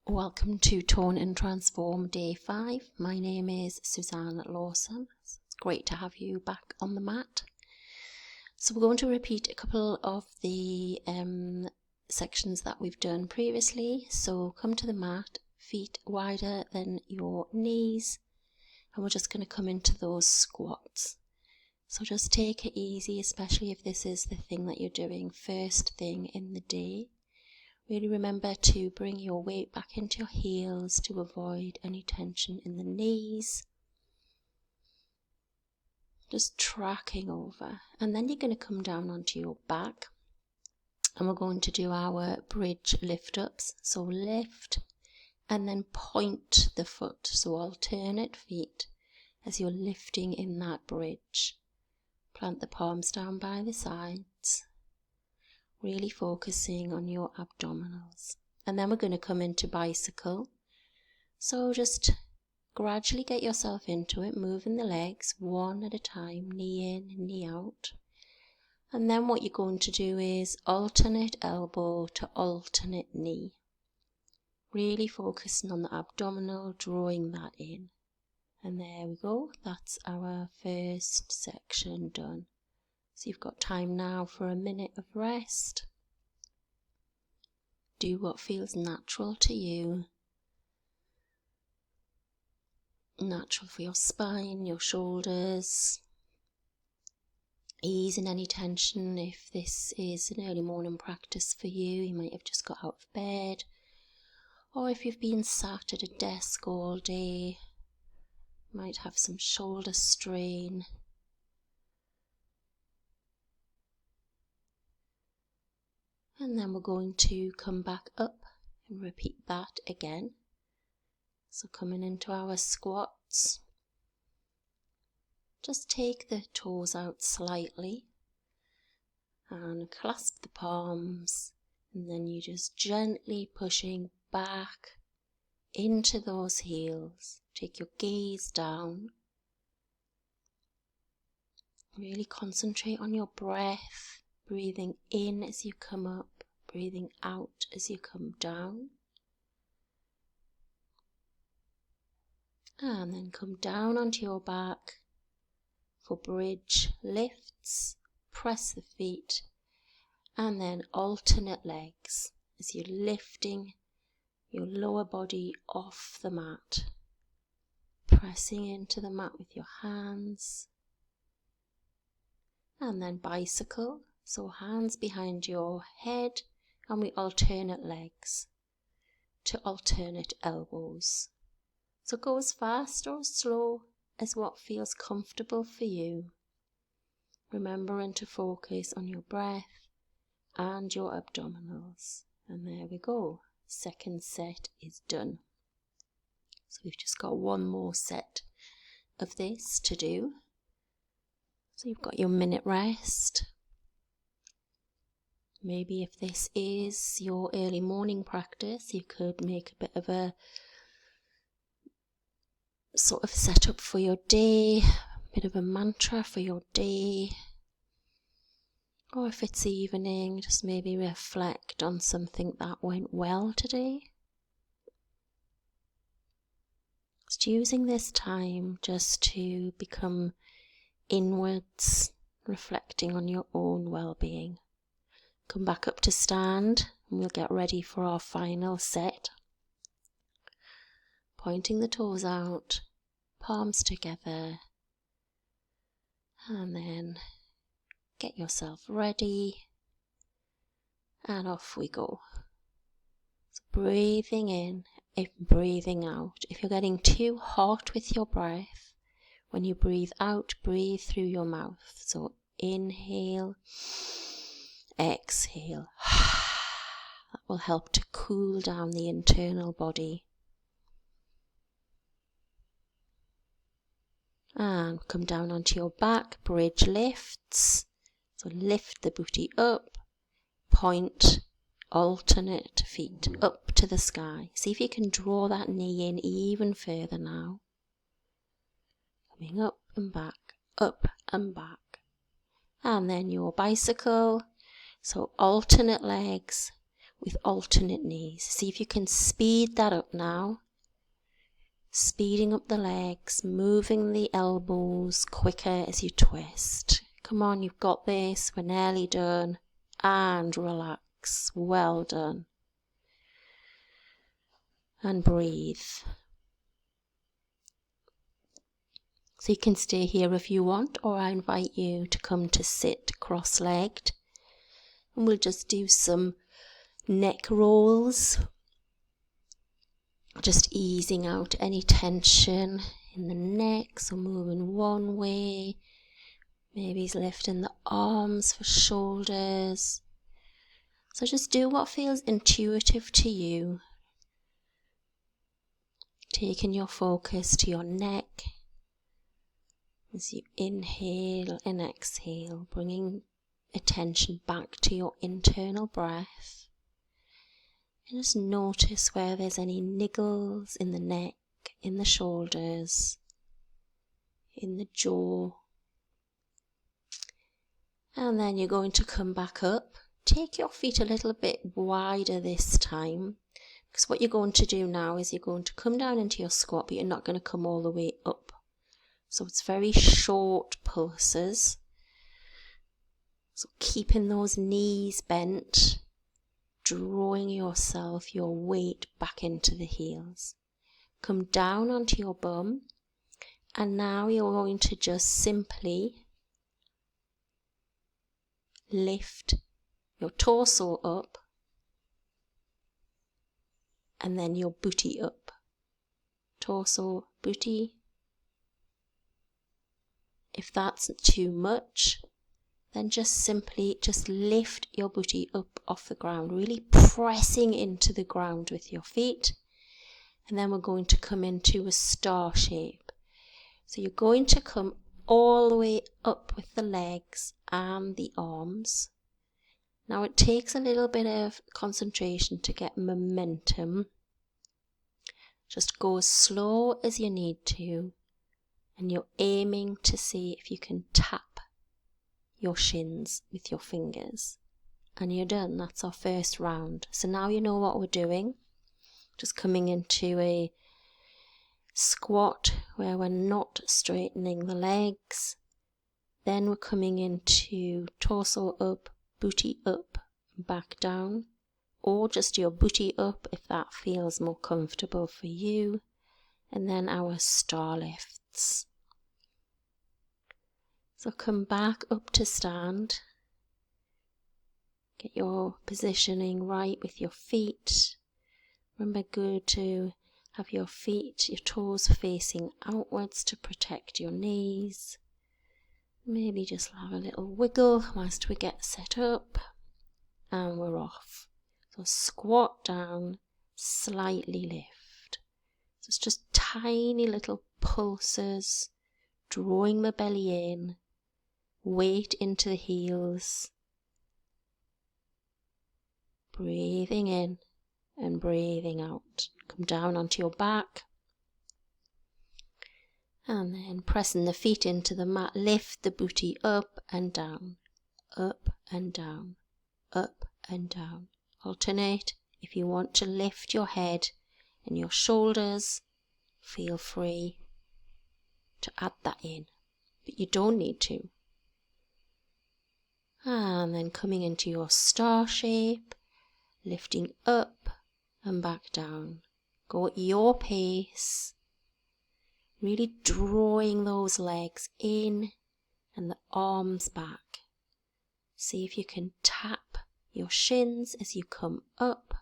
Welcome to Tone and Transform Day 5. My name is Suzanne Lawson. It's great to have you back on the mat. So we're going to repeat a couple of the sections that we've done previously. So come to the mat, feet wider than your knees, and we're just going to come into those squats. So just take it easy, especially if this is the thing that you're doing first thing in the day. Really remember to bring your weight back into your heels to avoid any tension in the knees. Just tracking over. And then you're going to come down onto your back. And we're going to do our bridge lift-ups. So lift and then point the foot. So alternate feet as you're lifting in that bridge. Plant the palms down by the sides. Really focusing on your abdominals. And then we're going to come into bicycle. So just gradually get yourself into it, moving the legs one at a time, knee in, knee out. And then what you're going to do is alternate elbow to alternate knee. Really focusing on the abdominal, drawing that in. And there we go. That's our first section done. So you've got time now for a minute of rest. Do what feels natural to you. Natural for your spine, your shoulders. Easing any tension. If this is an early morning practice for you, you might have just got out of bed. Or if you've been sat at a desk all day, you might have some shoulder strain. And then we're going to come back up and repeat that again. So coming into our squats. Just take the toes out slightly and clasp the palms. And then you just gently pushing back into those heels. Take your gaze down. Really concentrate on your breath. Breathing in as you come up, breathing out as you come down. And then come down onto your back for bridge lifts. Press the feet and then alternate legs as you're lifting your lower body off the mat. Pressing into the mat with your hands. And then bicycle. So hands behind your head and we alternate legs to alternate elbows. So go as fast or as slow as what feels comfortable for you. Remembering to focus on your breath and your abdominals. And there we go. Second set is done. So we've just got one more set of this to do. So you've got your minute rest. Maybe if this is your early morning practice, you could make a bit of a sort of setup for your day, a bit of a mantra for your day. Or if it's evening, just maybe reflect on something that went well today. Just using this time just to become inwards, reflecting on your own well-being. Come back up to stand and we'll get ready for our final set. Pointing the toes out, palms together, and then get yourself ready and off we go. So breathing in, breathing out. If you're getting too hot with your breath, when you breathe out, breathe through your mouth. So inhale. Exhale. That will help to cool down the internal body. And come down onto your back, bridge lifts. So lift the booty up, point, alternate feet up to the sky. See if you can draw that knee in even further now. Coming up and back, up and back. And then your bicycle. So alternate legs with alternate knees. See if you can speed that up now. Speeding up the legs, moving the elbows quicker as you twist. Come on, you've got this. We're nearly done. And relax. Well done. And breathe. So you can stay here if you want, or I invite you to come to sit cross-legged. And we'll just do some neck rolls. Just easing out any tension in the neck. So moving one way. Maybe he's lifting the arms for shoulders. So just do what feels intuitive to you. Taking your focus to your neck. As you inhale and exhale, bringing attention back to your internal breath. And just notice where there's any niggles in the neck, in the shoulders, in the jaw. And then you're going to come back up. Take your feet a little bit wider this time. Because what you're going to do now is you're going to come down into your squat, but you're not going to come all the way up. So it's very short pulses. So keeping those knees bent, drawing yourself, your weight back into the heels. Come down onto your bum. And now you're going to just simply lift your torso up and then your booty up. Torso, booty. If that's too much, then just simply lift your booty up off the ground, really pressing into the ground with your feet. And then we're going to come into a star shape. So you're going to come all the way up with the legs and the arms. Now it takes a little bit of concentration to get momentum. Just go as slow as you need to. And you're aiming to see if you can tap your shins with your fingers. And you're done. That's our first round. So now you know what we're doing. Just coming into a squat where we're not straightening the legs. Then we're coming into torso up, booty up, back down. Or just your booty up if that feels more comfortable for you. And then our star lifts. So come back up to stand. Get your positioning right with your feet. Remember, good to have your feet, your toes facing outwards to protect your knees. Maybe just have a little wiggle whilst we get set up. And we're off. So squat down, slightly lift. So it's just tiny little pulses, drawing the belly in, weight into the heels, breathing in and breathing out. Come down onto your back. And then pressing the feet into the mat, lift the booty up and down, up and down, up and down. Alternate. If you want to lift your head and your shoulders, feel free to add that in, but you don't need to. And then coming into your star shape, lifting up and back down. Go at your pace, really drawing those legs in and the arms back. See if you can tap your shins as you come up.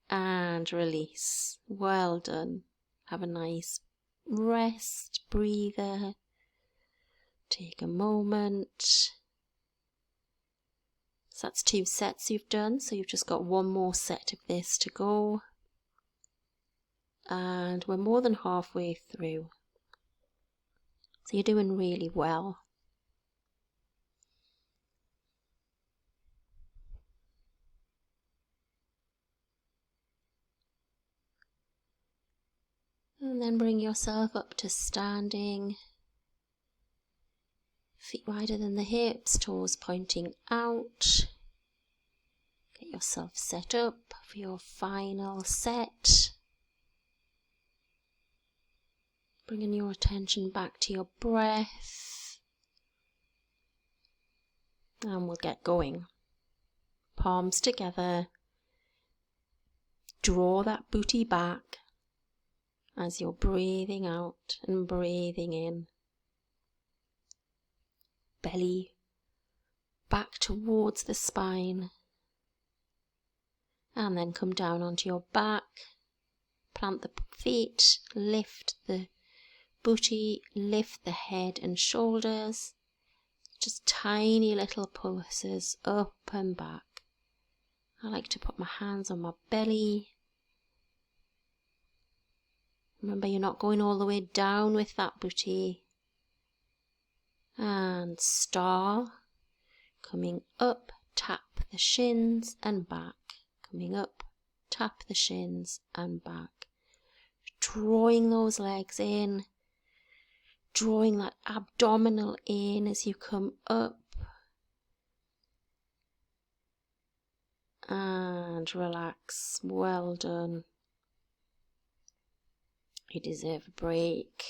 And release. Well done. Have a nice rest, breather. Take a moment. So that's 2 sets you've done. So you've just got 1 more set of this to go. And we're more than halfway through. So you're doing really well. And then bring yourself up to standing. Feet wider than the hips, toes pointing out. Get yourself set up for your final set. Bringing your attention back to your breath. And we'll get going. Palms together. Draw that booty back as you're breathing out and breathing in. Belly back towards the spine. And then come down onto your back. Plant the feet, lift the booty, lift the head and shoulders. Just tiny little pulses up and back. I like to put my hands on my belly. Remember, you're not going all the way down with that booty. And star. Coming up, tap the shins and back. Coming up, tap the shins and back. Drawing those legs in. Drawing that abdominal in as you come up. And relax. Well done. You deserve a break.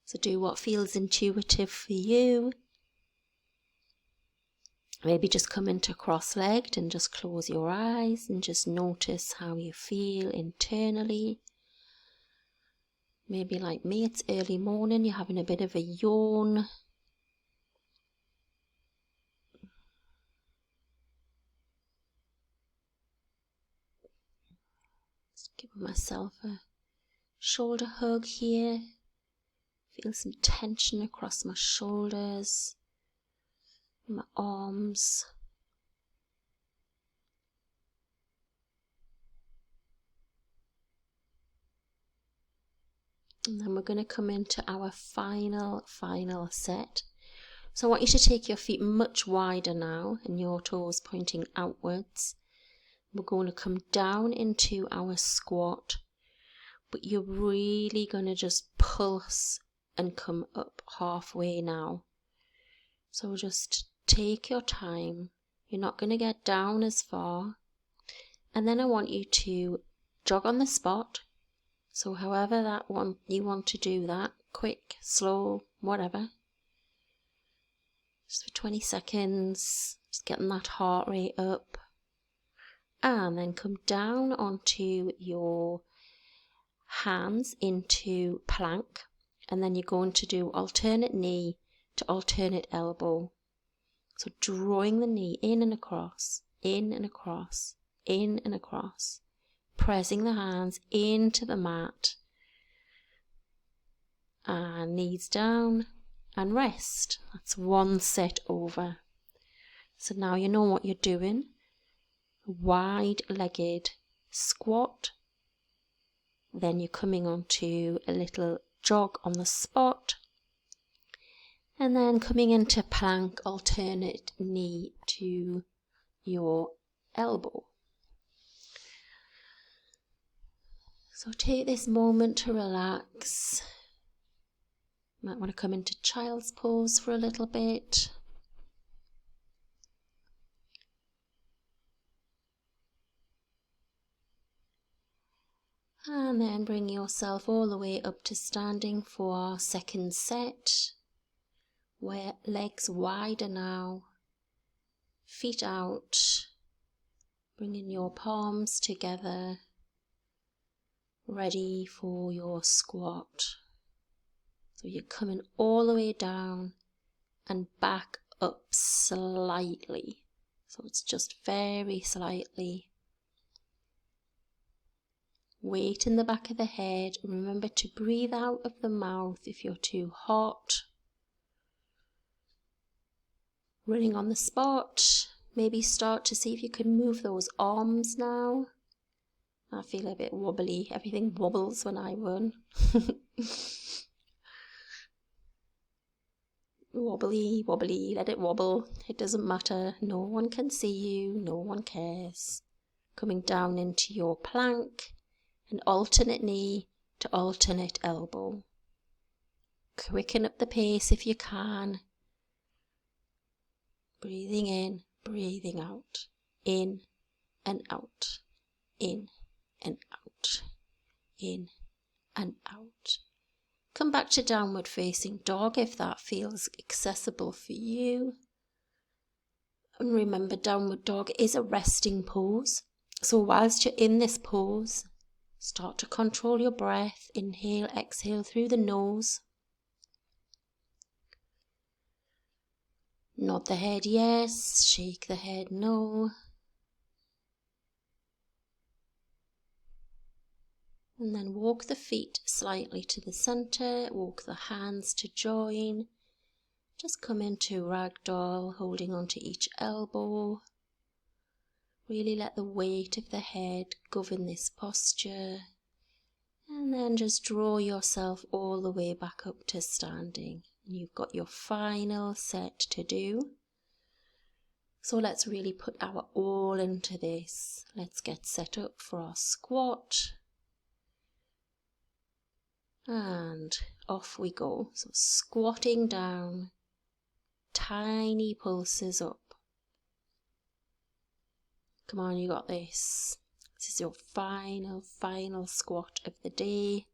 So do what feels intuitive for you. Maybe just come into cross-legged and just close your eyes and just notice how you feel internally. Maybe like me, it's early morning, you're having a bit of a yawn. Just give myself a shoulder hug here. Feel some tension across my shoulders, my arms. And then we're going to come into our final set. So I want you to take your feet much wider now and your toes pointing outwards. We're going to come down into our squat, but you're really going to just pulse and come up halfway now. So just take your time. You're not going to get down as far. And then I want you to jog on the spot. So however you want to do that, quick, slow, whatever. Just for 20 seconds, just getting that heart rate up. And then come down onto your hands into plank. And then you're going to do alternate knee to alternate elbow. So drawing the knee in and across, in and across, in and across. Pressing the hands into the mat. And knees down and rest. That's one set over. So now you know what you're doing. Wide-legged squat. Then you're coming onto a little jog on the spot. And then coming into plank, alternate knee to your elbow. So take this moment to relax. Might want to come into child's pose for a little bit. And then bring yourself all the way up to standing for our second set. Where legs wider now. Feet out. Bringing your palms together. Ready for your squat. So you're coming all the way down and back up slightly. So it's just very slightly. Weight in the back of the head. Remember to breathe out of the mouth if you're too hot. Running on the spot. Maybe start to see if you can move those arms now. I feel a bit wobbly. Everything wobbles when I run. Wobbly, wobbly, let it wobble. It doesn't matter. No one can see you. No one cares. Coming down into your plank. And alternate knee to alternate elbow. Quicken up the pace if you can. Breathing in, breathing out. In and out. In and out. In and out. Come back to downward facing dog if that feels accessible for you. And remember, downward dog is a resting pose. So whilst you're in this pose, start to control your breath. Inhale, exhale through the nose. Nod the head yes, shake the head no. And then walk the feet slightly to the center, walk the hands to join. Just come into ragdoll, holding onto each elbow. Really let the weight of the head govern this posture. And then just draw yourself all the way back up to standing. And you've got your final set to do. So let's really put our all into this. Let's get set up for our squat. And off we go. So squatting down, tiny pulses up. Come on, you got this. This is your final squat of the day.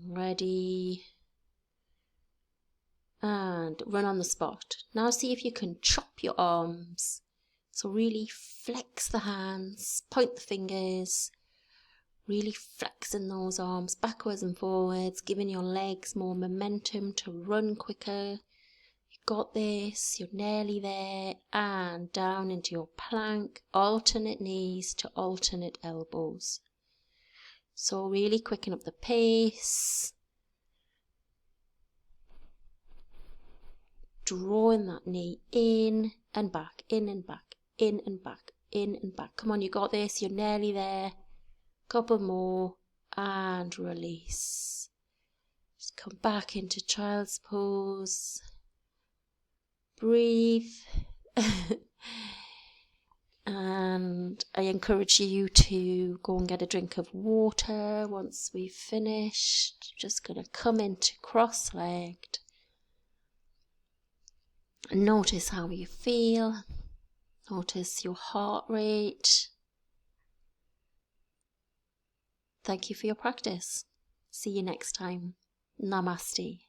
Ready. And run on the spot. Now see if you can chop your arms. So really flex the hands, point the fingers. Really flexing those arms backwards and forwards, giving your legs more momentum to run quicker. You got this, you're nearly there. And down into your plank, alternate knees to alternate elbows. So really quicken up the pace. Drawing that knee in and back, in and back, in and back, in and back. Come on, you got this, you're nearly there. Couple more and release. Just come back into child's pose. Breathe. And I encourage you to go and get a drink of water once we've finished. Just going to come into cross-legged. Notice how you feel. Notice your heart rate. Thank you for your practice. See you next time. Namaste.